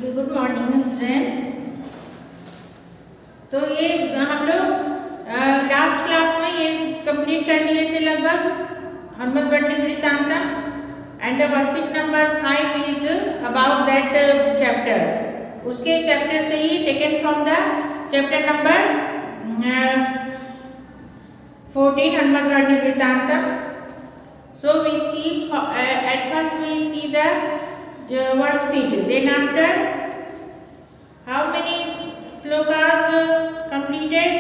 Good morning students. तो ये हम लोग लास्ट क्लास में ये कंप्लीट कर लिए थे लगभग हनुमत वर्णित वृत्तांतम and the worksheet number 5 is about that chapter. उसके चैप्टर से ही taken from the chapter number 14 हनुमत वर्णित वृत्तांतम। So we see at first we see the worksheet. Then after how many slokas completed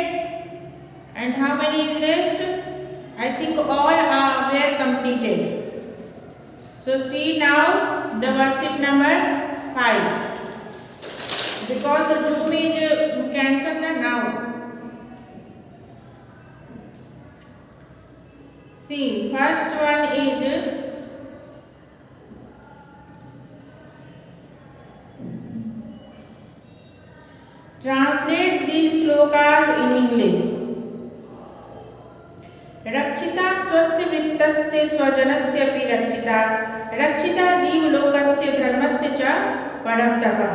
and how many is rest? I think all were completed. So see now the worksheet number 5 because the Zoom is cancelled now. See, first one is translate these slokas in English. रक्षिता स्वस्य वृत्तस्य स्वजनस्य अपि रक्षिता रक्षिता जीवलोकस्य धर्मस्य च परम तपः।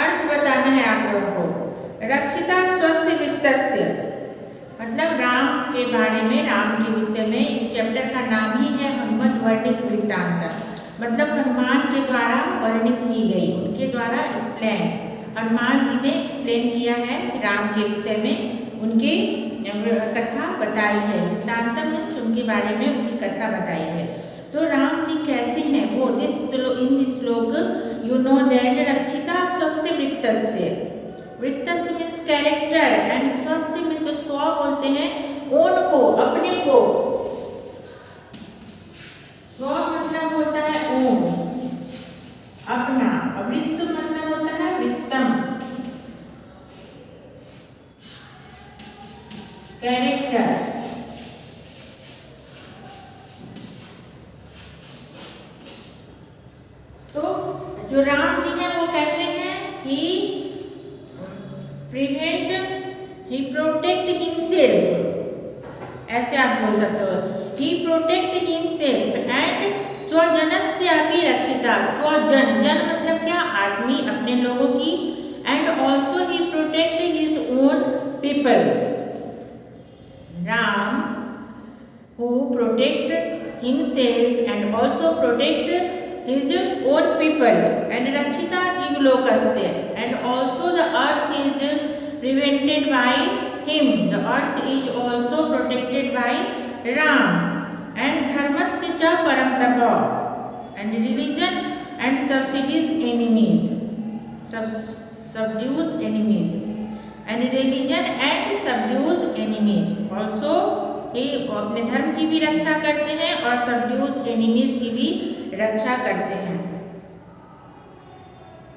अर्थ बताना है आप लोगों को। रक्षिता स्वस्य वृत्तस्य मतलब राम के बारे में, राम के विषय में। इस चैप्टर का नाम ही है हनुमत वर्णित वृत्तांत, मतलब हनुमान के द्वारा वर्णित की गई, उनके द्वारा एक्सप्लेन, हनुमान जी ने एक्सप्लेन किया है राम के विषय में, उनकी कथा बताई है। वृत्तांतम मीन्स उनके बारे में उनकी कथा बताई है। तो राम जी कैसे हैं वो, इन दिस श्लोक यू नो दैट रक्षिता स्वस्य वृत्तस्य, वृत्तस्य मीन्स कैरेक्टर एंड स्वस्य मीन्स स्व बोलते हैं ओन को, अपने को। स्व मतलब होता है ओन, अपना। वृत्त मतलब होता है वृत्तम, कैरेक्टर। तो जो राम जी हैं वो कैसे हैं? ही प्रोटेक्ट हिमसेल्फ, ऐसे आप बोल सकते हो। ही प्रोटेक्ट हिमसेल्फ एंड स्वजनस्य अपि रक्षिता। स्वजन, जन मतलब क्या? आदमी, अपने लोगों की। And also he protect his own people. Ram who protect himself and also protect his own people and rakshita jeevlokasya and also the earth is prevented by him, the earth is also protected by Ram and dharmasya cha param tapa and religion and subsidies enemies, subdues enemies and religion and subdues enemies also ये अपने धर्म की भी रक्षा करते हैं और सबड्यूज enemies की भी रक्षा करते हैं।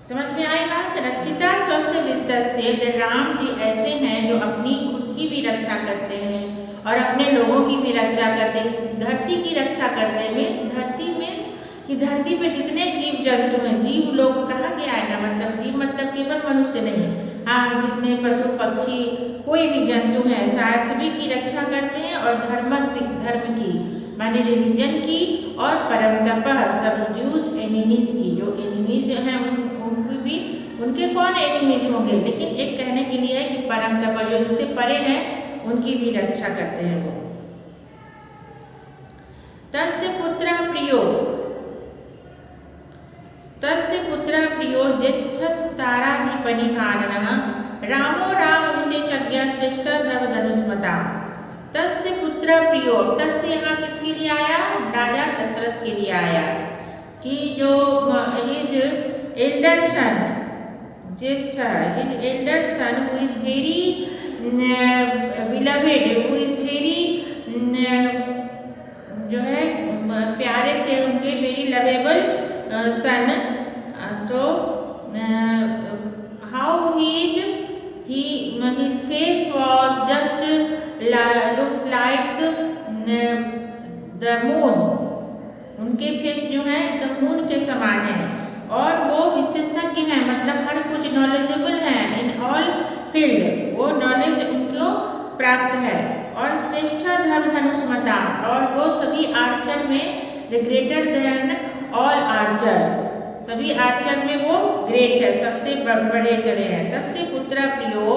समझ में आई बात? रक्षिता स्वस्य वृत्तस्य, राम जी ऐसे हैं जो अपनी खुद की भी रक्षा करते हैं और अपने लोगों की भी रक्षा करते हैं, इस धरती की रक्षा करते हैं। मीन्स धरती मीन्स कि धरती पे जितने जीव जंतु हैं, जीव लोग कहा गया है ना, मतलब जीव मतलब केवल मनुष्य नहीं, हाँ, जितने पशु पक्षी कोई भी जंतु हैं सारे सभी की रक्षा करते हैं। और धर्म की माने रिलीजन की, और परम तपः सबड्यूज एनिमीज की, जो एनिमीज हैं उनको भी, उनके कौन एनिमीज होंगे, लेकिन एक कहने के लिए है कि परम तपः जो इनसे परे हैं उनकी भी रक्षा करते हैं वो। तस्य पुत्रः प्रियो ज्येष्ठस्ताराधिपनिभाननः रामो राम विशेषज्ञ श्रेष्ठ धर्मधनुष्मता। तस्य पुत्र प्रियो, तस्य यहाँ किसके लिए आया? राजा दशरथ के लिए आया कि जो हिज एल्डर सन, ज्येष्ठ, his elder son who is very beloved, who is very जो है प्यारे थे उनके, very lovable son. So how his face was just looked like the moon, उनके फेस जो है एकदम मून के समान है। और वो विशेषज्ञ हैं, मतलब हर कुछ नॉलेजेबल हैं इन ऑल फील्ड, वो नॉलेज उनको प्राप्त है। और श्रेष्ठ धनुष्मता, और वो सभी आर्चर में the greater than all archers, सभी आर्चर में वो ग्रेट है, सबसे बड़े चढ़े हैं। तस्य पुत्र प्रियो,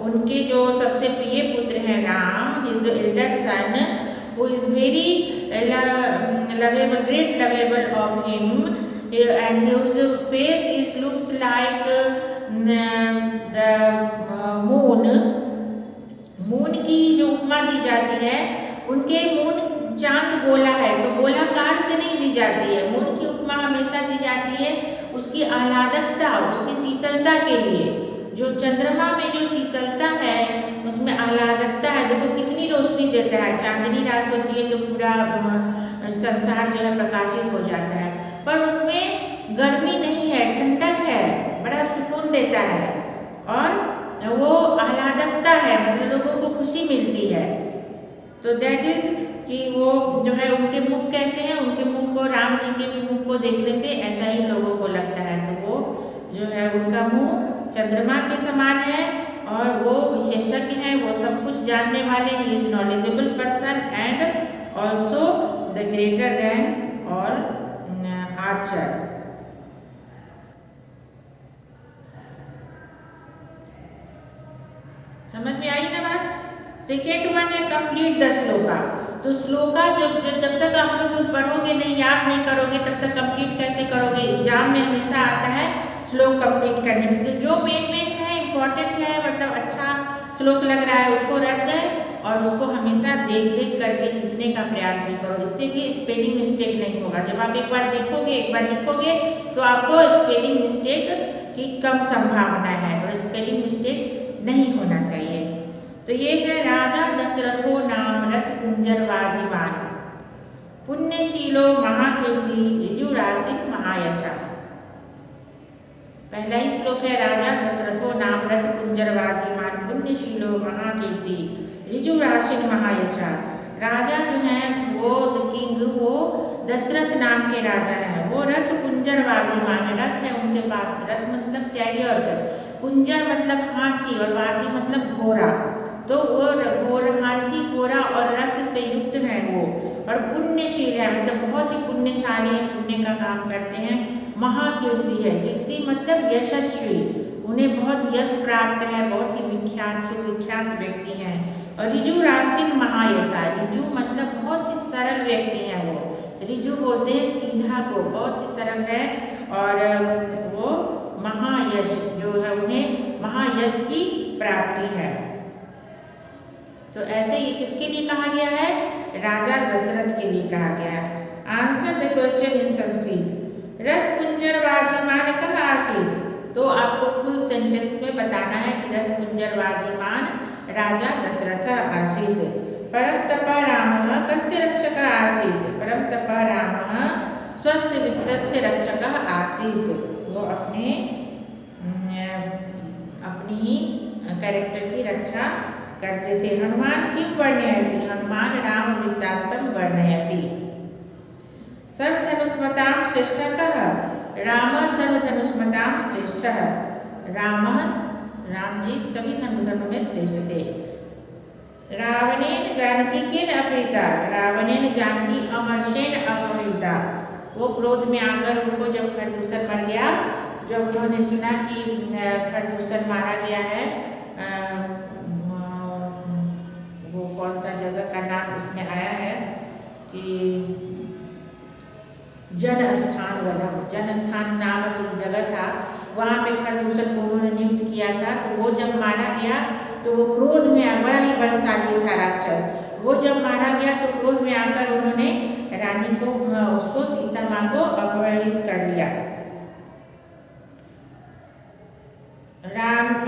उनके जो सबसे प्रिय पुत्र हैं Ram, his elder son who is very lovable, great lovable of him, and his face is looks like the moon. Moon की जो उपमा दी जाती है, उनके मून चांद गोला है तो गोलाकार से नहीं दी जाती है। मून की उपमा हमेशा दी जाती है उसकी आह्लादकता, उसकी शीतलता के लिए। जो चंद्रमा में जो शीतलता है उसमें आह्लादकता है। देखो कितनी रोशनी देता है, चांदनी रात होती है तो पूरा संसार जो है प्रकाशित हो जाता है, पर उसमें गर्मी नहीं है, ठंडक है, बड़ा सुकून देता है और वो आह्लादकता है, मतलब लोगों को खुशी मिलती है। तो दैट इज कि वो जो है उनके मुख कैसे हैं, उनके मुख को, राम जी के भी मुख को देखने से ऐसा ही लोगों को लगता है। तो वो जो है उनका मुंह चंद्रमा के समान है और वो विशेषज्ञ हैं, वो सब कुछ जानने वाले। He is knowledgeable person and also the greater than all Archer. समझ में आई ना बात? सेकेंड वन है कंप्लीट द श्लोका। तो श्लोका जब तक आप लोग पढ़ोगे नहीं, याद नहीं करोगे, तब तक कंप्लीट कैसे करोगे? एग्जाम में हमेशा आता है श्लोक कंप्लीट करने के लिए। तो जो मेन है, इम्पोर्टेंट है, मतलब अच्छा श्लोक लग रहा है उसको रट गए और उसको हमेशा देख करके लिखने का प्रयास भी करो। इससे भी स्पेलिंग मिस्टेक नहीं होगा। जब आप एक बार देखोगे, एक बार लिखोगे तो आपको स्पेलिंग मिस्टेक की कम संभावना है और स्पेलिंग मिस्टेक नहीं होना चाहिए। तो ये है राजा दशरथो नाम रथ कुंजर वाजिमान, पुण्यशीलो महाकीर्ति ऋजुराशि महायशा। पहला ही श्लोक है राजा दशरथो नाम रथ कुंजर वाजिमान, पुण्यशीलो महाकीर्ति ऋजुराशि महायशा। राजा जो है वो द किंग, वो दशरथ नाम के राजा हैं। वो रथ कुंजर वाजिमान, रथ है उनके पास, रथ मतलब चैरियट, कुंजर मतलब हाथी और वाजी मतलब घोड़ा। तो वो घोड़ा, हाथी, घोड़ा और रथ से युक्त हैं वो, और पुण्यशील है मतलब बहुत ही पुण्यशाली है, पुण्य का काम करते हैं। महाकीर्ति है, कीर्ति मतलब यशस्वी, उन्हें बहुत यश प्राप्त है, बहुत ही विख्यात सुविख्यात व्यक्ति हैं। और ऋजु राशिन महायशा, ऋजु मतलब बहुत ही सरल व्यक्ति हैं वो, ऋजु बोलते हैं सीधा को, बहुत ही सरल है। और वो महायश जो है, उन्हें महायश की प्राप्ति है। तो ऐसे ये किसके लिए कहा गया है? राजा दशरथ के लिए कहा गया है। Answer the question in Sanskrit. रथ कुंजर वाजिमान कब आसीत? तो आपको फुल सेंटेंस में बताना है कि रथ कुंजर वाजिमान राजा दशरथ आसीत। परम तपा रामः कस्य रक्षकः आसीत? परम तपा रामः स्वस्य वित्तस्य रक्षकः आसीत। वो अपनी ही कैरेक्टर की रक्षा करते थे। हनुमान किम वर्णयति? हनुमान राम वृत्तांतम वर्णयति। सर्वधनुष्मतां श्रेष्ठः कः? रामः सर्वधनुष्मतां श्रेष्ठः। राम जी सभी धनुधर्मों में श्रेष्ठ थे। रावणेन जानकी केन अपहृता? रावणेन जानकी अमरसेन अपहृता। वो क्रोध में आकर उनको, जब खरदूषण मर गया, जब उन्होंने सुना कि खरदूषण मारा गया है, वो कौन सा जगह का नाम उसमें आया है कि जनस्थान वधम, जनस्थान नामक एक जगह था, वहाँ पे खरदूषण को उन्होंने नियुक्त किया था। तो वो जब मारा गया तो वो क्रोध में, बड़ा ही बलशाली था राक्षस, वो जब मारा गया तो क्रोध में आकर उन्होंने रानी को, उसको सीता माँ को अपहरित कर लिया।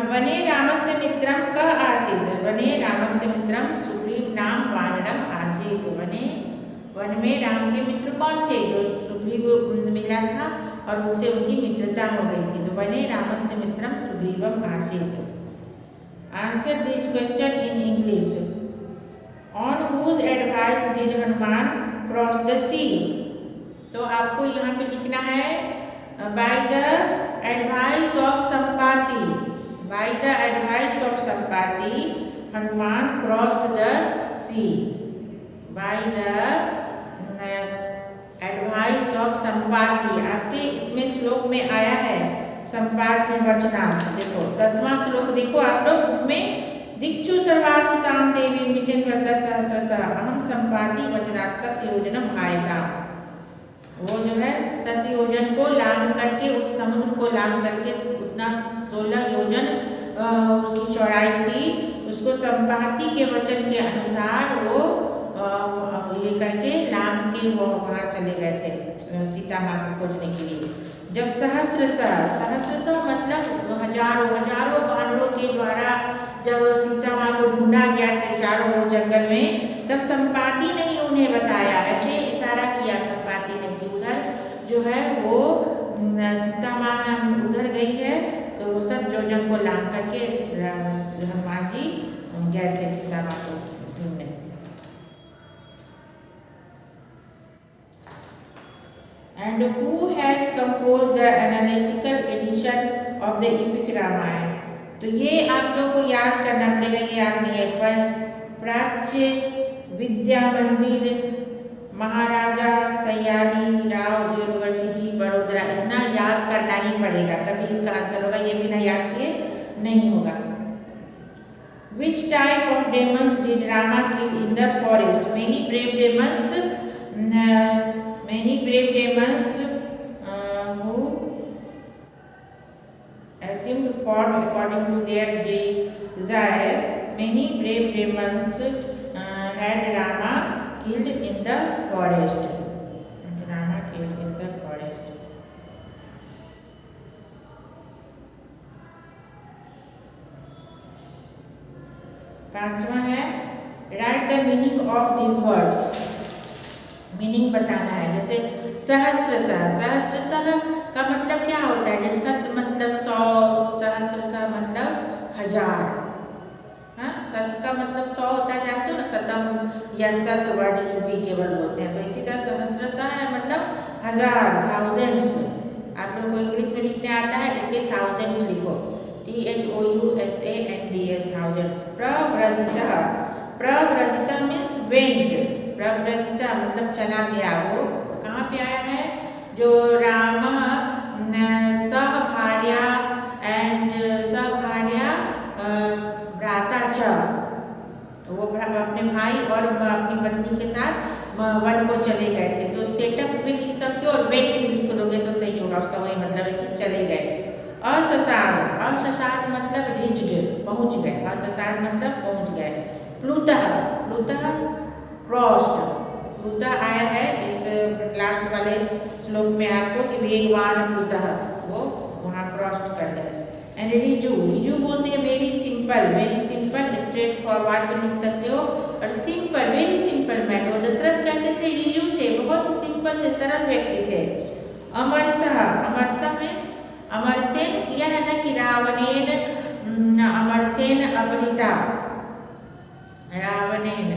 वने रामस्य मित्रम कः आसीत्? वने रामस्य मित्रम सुग्रीव नाम वानरम आसीत्। वन में राम के मित्र कौन थे? जो सुग्रीव मिला था और उनसे उनकी मित्रता हो गई थी। तो वने रामस्य मित्रम सुग्रीवम आसीत्। Answer this question in English. On whose advice did Hanuman cross the sea? तो आपको यहाँ पे लिखना है by the advice of Sampati. By the advice of Sampati Hanuman crossed the sea. By the advice of Sampati. आपके इसमें श्लोक में आया है संपाति वचनार्थ। देखो 10वां श्लोक देखो आप लोग में, दिक्षु सर्वासुतां देवी विचिन्वत सहस्रशः अहम संपाति वचनार्थ सतयोजनम आयता। वो जो है सतयोजन को लांग करके, उस समुद्र को लांग करके उतना 16 योजन उसकी चौड़ाई थी, उसको संपाति के वचन के अनुसार वो ये करके लांग के वो वहाँ चले गए थे सीता माँ को खोजने के लिए। जब सहस्रशः मतलब हजारों वानरों के द्वारा जब सीता माँ को ढूंढा गया चारों जंगल में, तब संपाति ने ही उन्हें बताया, ऐसे इशारा किया संपाति ने कि उधर जो है वो सीता माँ उधर गई है। तो वो सब योजन को लांग करके हनुमान जी गए थे सीता माँ को ढूंढने। And who has composed the analytical edition of the epic Ramayan? तो ये आप लोग को याद करना पड़ेगा, ये याद नहीं है पर प्राच्य विद्या मंदिर महाराजा सयाजी राव यूनिवर्सिटी बड़ोदरा, इतना याद करना ही पड़ेगा तभी इसका आंसर होगा, ये बिना याद किए नहीं होगा। Which type of demons did Rama kill in the forest? Many brave demons who assumed form according to their desire. Many brave demons had Rama killed in the forest. पांचवा है right the meaning of this words. Meaning बताना है। जैसे सहस्रशः का मतलब क्या होता है? जैसे सत मतलब 100, सहस्रशः मतलब 1000। हाँ, सत का मतलब 100 होता है, जानते हो ना, शतम या सत वर्ड भी केवल बोलते हैं। तो इसी तरह सहस्रशः है मतलब 1000, थाउजेंड्स। आप लोगों को इंग्लिश में लिखने आता है, इसलिए थाउजेंड्स लिखो, THOUSANDS, थाउजेंड्स। प्रव्रजिता मीन्स वेंट, प्रव्रजिता मतलब चला गया। वो कहाँ पे आया है? जो राम सहभार्या भ्राता च, वो अपने भाई और अपनी पत्नी के साथ वन को चले गए थे। तो सेटअप भी लिख सकते हो और वेंट भी लिख दोगे तो सही होगा, उसका वही मतलब है कि चले गए। अससाद मतलब रीच्ड, पहुँच गए। अससाद मतलब पहुँच गए। प्लुतः क्रॉस्ड, प्लुतः आया है इस लास्ट वाले श्लोक में आपको कि वेगवान प्लुतः, वो वहाँ क्रॉस्ड कर गए। एंड रिजु बोलते हैं वेरी सिंपल स्ट्रेट फॉरवर्ड भी लिख सकते हो, और सिंपल वेरी सिंपल मैन। वो दशरथ कैसे थे? रिजु थे, बहुत सिंपल थे, सरल व्यक्ति थे। अमरसः मीन्स अमरसेन किया है ना कि रावणेन अमरसेन अपहृता, रावणेन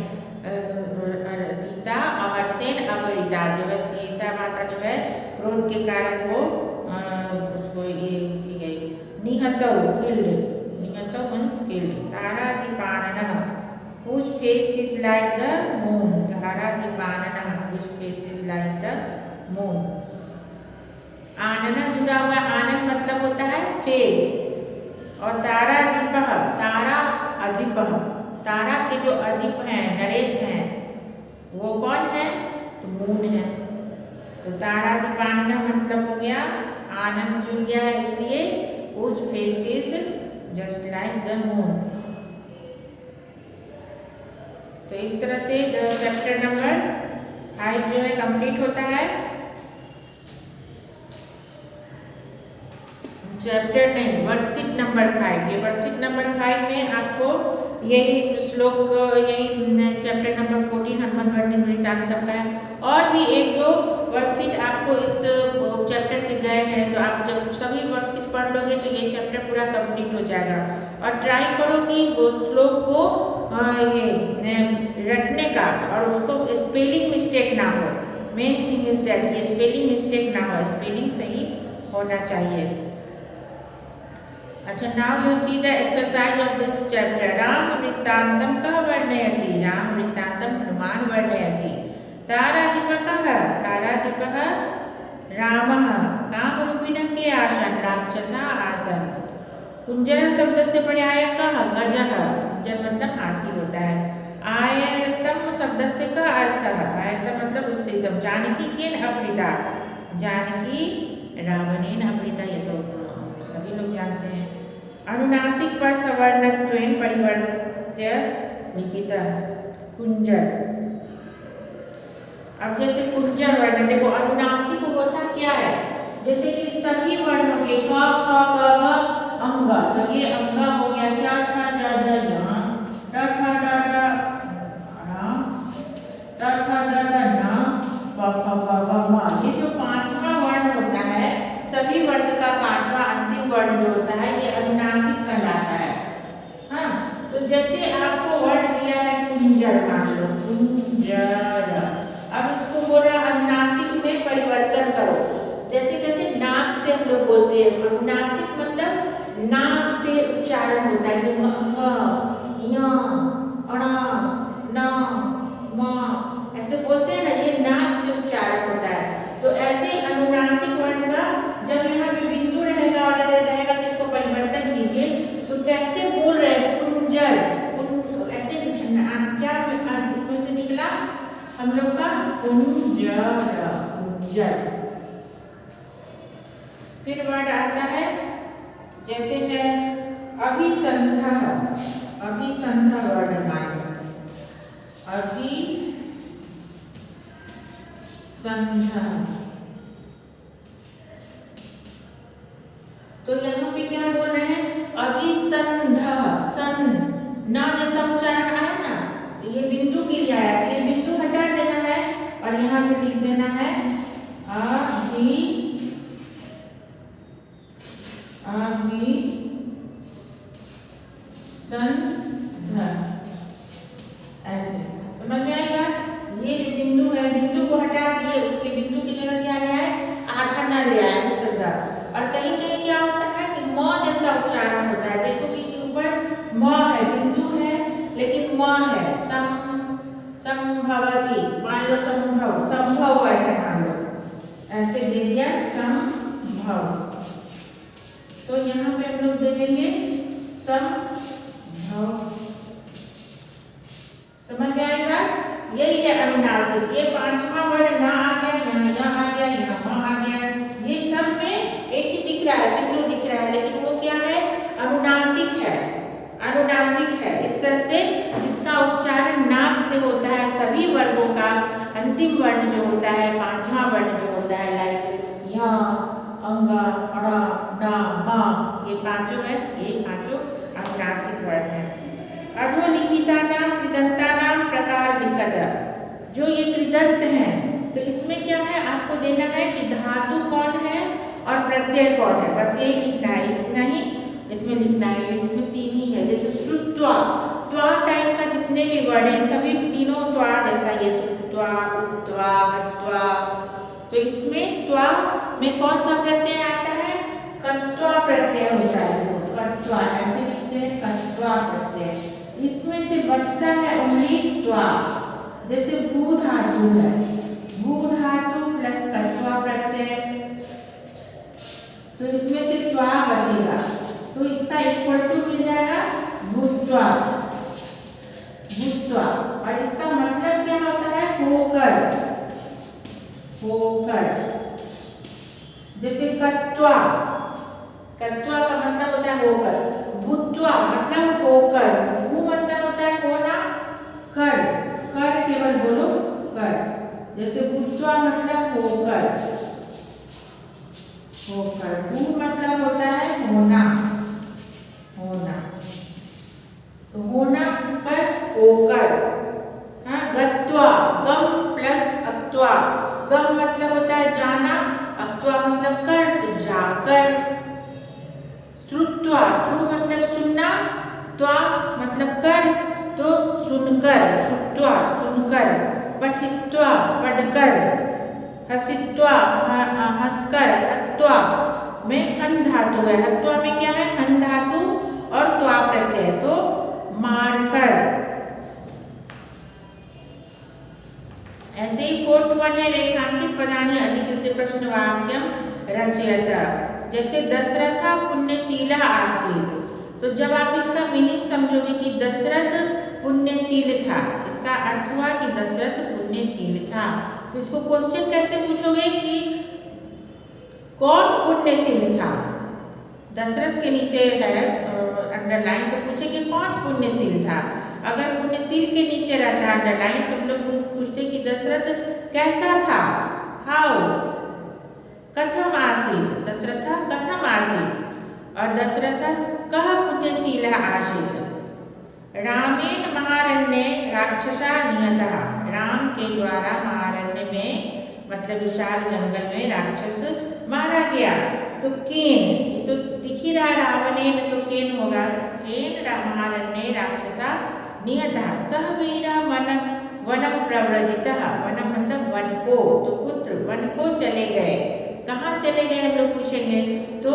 सीता अमरसेन अपहृता, जो है सीता माता जो है क्रोध के कारण वो उसको ये की गई। निहतौ मीन्स किल्ड। तारादीपाननः whose face is like the moon, तारादीपाननः whose face is like the moon। आनना जुड़ा हुआ, आनन मतलब होता है फेस, और तारादीपः तारा अधिपः, तारा के जो अधिप हैं, नरेश हैं, वो कौन है? तो मून है। तो तारादीपानन मतलब हो गया आनंद जुड़ गया है, इसलिए उस faces just like the moon. तो इस तरह से चैप्टर नंबर 5 जो है कंप्लीट होता है। चैप्टर नहीं, वर्कशीट नंबर 5। ये वर्कशीट नंबर 5 में आपको यही श्लोक, यही चैप्टर नंबर 14 हनुमत वर्णित वृत्तांतम का है। और भी 1-2 वर्कशीट आपको इस चैप्टर के गए हैं, तो आप जब सभी वर्कशीट पढ़ लोगे तो ये चैप्टर पूरा कंप्लीट हो जाएगा। और ट्राई करो कि वो श्लोक को ये रटने का, और उसको स्पेलिंग मिस्टेक ना हो। मेन थिंग इज दैट ये स्पेलिंग मिस्टेक ना हो, स्पेलिंग सही होना चाहिए। अच्छा, now you see the exercise of this chapter. Ram वृत्तांतम कः वर्णयति? राम वृत्तांतम हनुमान वर्णयति। तारादीपकः रामः कामरूपिणः के आसन राक्षसा आसन। कुंजर शब्द से पर्यायकः गजः, कुंजर मतलब हाथी होता है। आयतम शब्द से का अर्थ है, आयतम मतलब स्थितम। जानकी केन अपहृता, जानकी रावणेन अपहृता, ये तो सभी लोग जानते हैं। अनुनासिक पर सवर्णत्वेन परिवर्त्य लिखित कुंजर। अब जैसे कुंजर वर्ण देखो, अनुनासिक होता क्या है, जैसे कि सभी वर्णों के क ख ग घ अंग, तो ये अंग हो गया च छ ज झ य, ट ठ ड ढ ट ठ ड ढ न, प फ ब भ म। ये जो पांचवा वर्ण होता है, सभी वर्ण का पांचवा अंतिम वर्ण जो होता है ये अनुनासिक कहलाता है। हाँ, तो जैसे आपको वर्ण दिया है कुंजर, मान लो कुंजर, अब इसको बोला अनुनासिक में परिवर्तन करो। जैसे जैसे नाक से हम लोग बोलते हैं, अनुनासिक मतलब नाक से उच्चारण होता है, कि य अण न म ऐसे बोलते हैं ना, ये नाक से उच्चारण होता है। तो ऐसे अनुनासिक वर्ण का जब यहाँ पे बिंदु रहेगा और रहेगा तो इसको परिवर्तन कीजिए, तो कैसे बोल रहे हैं कुंजर, ऐसे क्या इसमें से निकला हम लोग का कुंजर, कुंजर। फिर वर्ड आता है जैसे है अभिसंधा, अभिसंधा वर्ड मानो, अभिसंधा। तो यहाँ पे क्या बोल रहे हैं, अभिसंधा, सन ना जैसा उच्चारण आया ना, ये बिंदु के लिए आया, तो ये बिंदु हटा देना है और यहाँ पे लिख देना है अभिसंधा। ऐसे समझ में आएगा। ये बिंदु है, बिंदु को हटा दिए, उसके बिंदु की जगह क्या लिया है, आधा न लिया है अभिसंधा। और कहीं कहीं क्या होता है कि म जैसा उच्चारण होता है, देखो कि ऊपर म है, बिंदु है लेकिन म है, संभवती, मान लो संभव, संभव वर्ड है मान लो, ऐसे दे दिया संभव। तो यहाँ पे हम लोग दे देंगे संभव। समझ में आएगा, यही है अनुनासिक। ये पांचवा वर्ड ना आ गया, यहाँ आ गया, यहाँ आ गया, ये सब में एक ही दिख रहा है, बिंदु दिख रहा है, लेकिन वो क्या है, अनुनासिक है, अनुनासिक है। इस तरह से जिसका उच्चारण नाक से होता है, सभी वर्गों का अंतिम वर्ण जो होता है, पांचवा वर्ण जो होता है, लाइक य, अंग, अण, न, म, ये पांचों है, ये पांचों अनुनासिक वर्ण है। अधोलिखितानां कृदंतानां प्रकार लिखत, जो ये कृदंत हैं, तो इसमें क्या है, आपको देना है कि धातु कौन है और प्रत्यय कौन है, बस यही लिखना है, इतना ही इसमें लिखना है। इसमें तीन ही है, जैसे श्रुत्वा, त्वा टाइप का जितने भी वर्ड है सभी तीनों त्वा जैसा, ये श्रुत्वा, उक्त्वा, हत्वा। तो इसमें त्वा में कौन सा प्रत्यय आता है, कत्वा प्रत्यय होता है, कत्वा ऐसे लिखते हैं, कत्वा प्रत्यय। इसमें से बचता है ओनली त्वा, जैसे भू धातु है, भू धातु प्लस कत्वा प्रत्यय, तो इसमें से त्वा बचेगा, तो इसका इक्वल टू मिल जाएगा भूत्वा, भूत्वा। और इसका मतलब क्या होता है, होकर, होकर। जैसे कत्वा, कत्वा का मतलब होता है होकर, भूत्वा मतलब होकर, भू मतलब होता है होना, कर, कर केवल बोलो कर, जैसे भूत्वा मतलब होकर, होकर, भू मतलब होता है होना, होना, तो होना, कर, होकर। हाँ, गत्वा, गम प्लस अक्त्वा, गम मतलब होता है जाना, अक्त्वा मतलब कर, तो जाकर। श्रुत्वा, श्रु मतलब सुनना, त्वा मतलब कर, तो सुनकर, श्रुत्वा सुनकर। पठित्वा पढ़कर, हसित्वा हंसकर, हत्वा में हन धातु है, हत्वा में क्या है, हन धातु और त्वा प्रत्यय, तो मारकर, ऐसे ही फोर्थ वन है रेखांकित पदानि अधिकृत्य प्रश्नवाक्यम रचयत। जैसे दशरथ पुण्यशील आसीत्, तो जब आप इसका मीनिंग समझोगे कि दशरथ पुण्यशील था, इसका अर्थ हुआ कि दशरथ पुण्यशील था, तो इसको क्वेश्चन कैसे पूछोगे कि कौन पुण्यशील था। दशरथ के नीचे है अंडरलाइन, तो पूछेंगे कौन पुण्यशील था। अगर पुण्यशील के नीचे रहता है अंडरलाइन, तो हम लोग पूछते कि दशरथ कैसा था, हाउ, कथम आसीत्, दशरथ कथम आसीत्, और दशरथ कः पुण्यशील आसीत्। रामेण महारण्ये राक्षसा निहतः, राम के द्वारा महारण्य में मतलब विशाल जंगल में राक्षस मारा गया। तो केन, ये तो दिख ही रहा रावणेन, तो केन होगा, केन महारण्ये राक्षसा निहतः सह वीरा वनम प्रव्रजितः, वनम मतलब वन को, तो पुत्र वन को चले गए। कहाँ चले गए हम लोग पूछेंगे, तो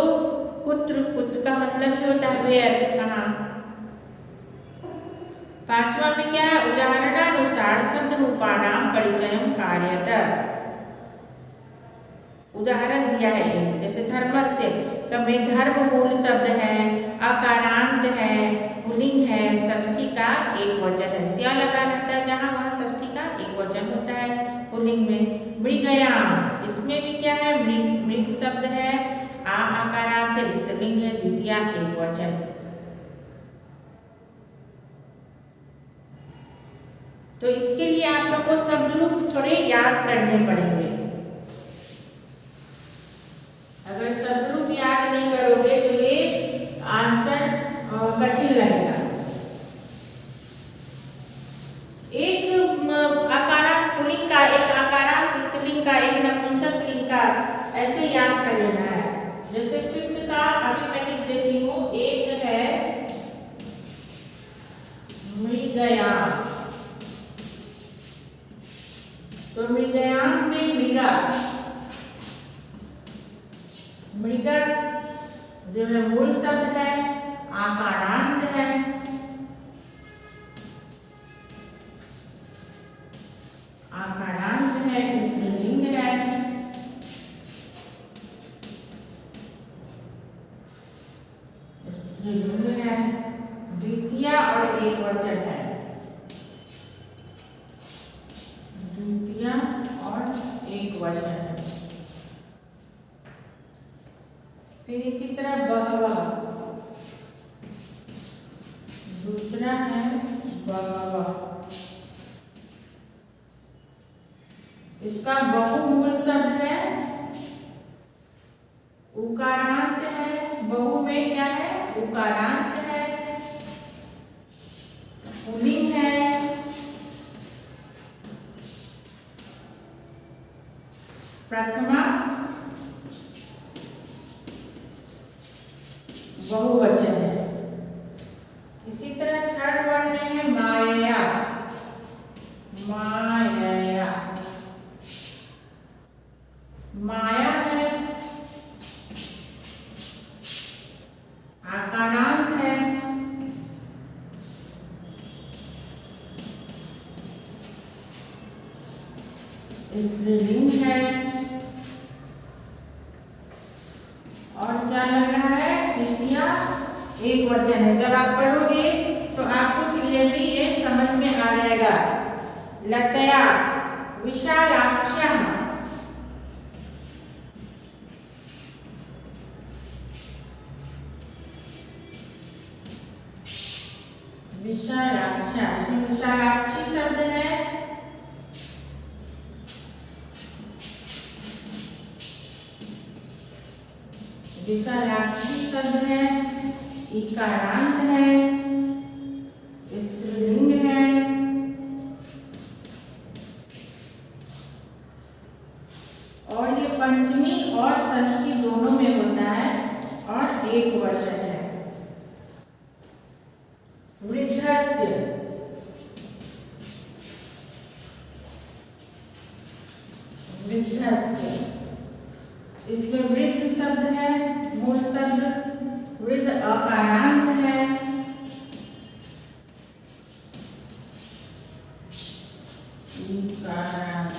पुत्र, पुत्र का मतलब ही होता है वेयर, कहाँ। पांचवा में क्या है, उदाहरणानुसार शब्द रूपानाम परिचयम कार्यत। उदाहरण दिया है एक, जैसे धर्मस्य में धर्म मूल शब्द है, अकारांत है, पुल्लिंग है, षष्ठी का एक वचन है, स्या लगा रहता है जहाँ वहाँ षष्ठी का एक वचन होता है पुल्लिंग में। मृगयाम, इसमें भी क्या है, मृग शब्द है, आकारांत स्त्रीलिंग है, द्वितीया एक वचन। तो इसके लिए आप लोग को शब्द रूप थोड़े याद करने पड़ेंगे। अगर शब्द रूप याद नहीं करोगे तो ये आंसर कठिन लगेगा। एक आकारांत पुल्लिंग का, एक आकारांत स्त्रीलिंग का, एक नपुंसक लिंग का, ऐसे याद कर लेना है। जैसे फिफ्थ का अभी मैं लिख देती हूँ, एक है मृगयाम, तो मृगयाम में मृगा, मृगा जो है मूल शब्द है, आकारांत है, आकारांत है, स्त्रीलिंग है, स्त्रीलिंग है, द्वितीया और एक वचन है, द्वितीया और एक वचन है। फिर इसी तरह बहवः, दूसरा है बहवः, इसका बहुमूल शब्द है, उकारांत है, बहु में क्या है, उकारांत है, पुल्लिंग है, प्रथमा बहुवचन है। इसी तरह थर्ड वन में है माया, माया, माया है, आकारांत है, स्त्रीलिंग है, और क्या लग रहा है, द्वितीया एक वचन है। जब आप पढ़ोगे तो आपको क्लियरली ये समझ में आ जाएगा। लतया विशालाक्ष्यः, विशालाक्ष्या, इसमें विशालाक्षी शब्द है, विशालाक्षी शब्द है, इकारांत है, स्त्रीलिंग है, और ये पंचमी और षष्ठी दोनों में होता है, और एक वचन है। वृद्धस्य, वृद्धस्य, इसमें वृद्ध शब्द है, मूल शब्द, वृद्ध अकारांत है, इकारांत,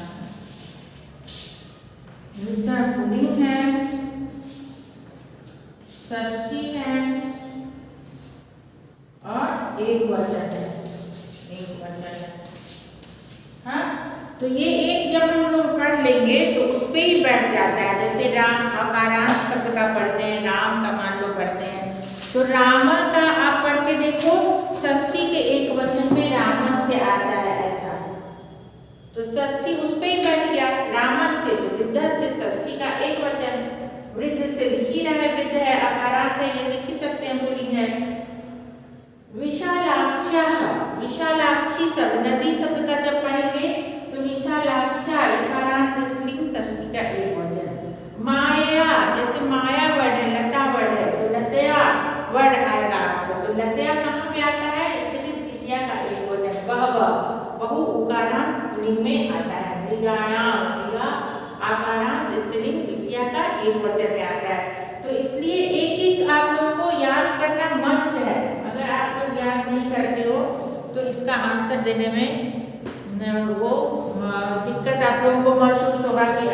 वृद्धा पुल्लिंग है, षष्ठी है और एक वचन है, एक वचन है। हाँ, तो ये एक जब हम लोग पढ़ लेंगे तो उस पे ही बैठ जाता है। जैसे राम अकारांत शब्द का पढ़ते हैं, राम का मान लो पढ़ते हैं, तो राम का आप पढ़ के देखो, षष्ठी के एक वचन में रामस्य आता है ऐसा, तो षष्ठी उस पे ही बैठ गया। रामस्य तो वृद्ध से, षष्ठी का एक वचन, वृद्ध से लिख ही रहा है, वृद्ध है, अकारांत है, ये लिख ही सकते हैं, पुल्लिंग है। विशालाक्ष्याः, विशालाक्षी शब्द, नदी शब्द का जब पढ़ेंगे तो विशालाक्षा इकारांत स्त्रीलिंग, षष्ठी का एक वचन। माया, जैसे माया वर्ड है, लता वर्ड है, तो लतया वर्ड आएगा आपको, तो लतया कहाँ पे आता है, स्त्रीलिंग द्वितीया का एक वचन। बहव बहु उकारांत पुल्लिंग में आता है। मृगायाम, मृगा आकारांत स्त्रीलिंग द्वितीया का एक वचन में आता है। तो इसलिए एक एक आप लोगों को याद करना मस्ट है। अगर आप लोग याद नहीं करते हो तो इसका आंसर देने में वो दिक्कत आप लोगों को महसूस होगा कि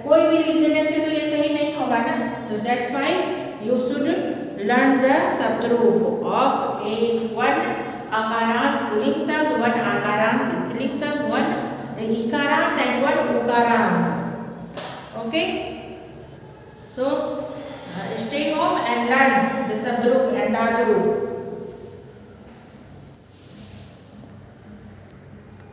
कोई भी लिख देने से तो ये सही नहीं होगा ना। तो that's why you should learn the शब्द रूप ऑफ वन अकारांत पुल्लिंग शब्द, वन आकारांत स्त्रीलिंग शब्द, वन इकारांत एंड वन उकारांत। Okay, so stay home and learn the Shabd Roop and Dhatu Roop.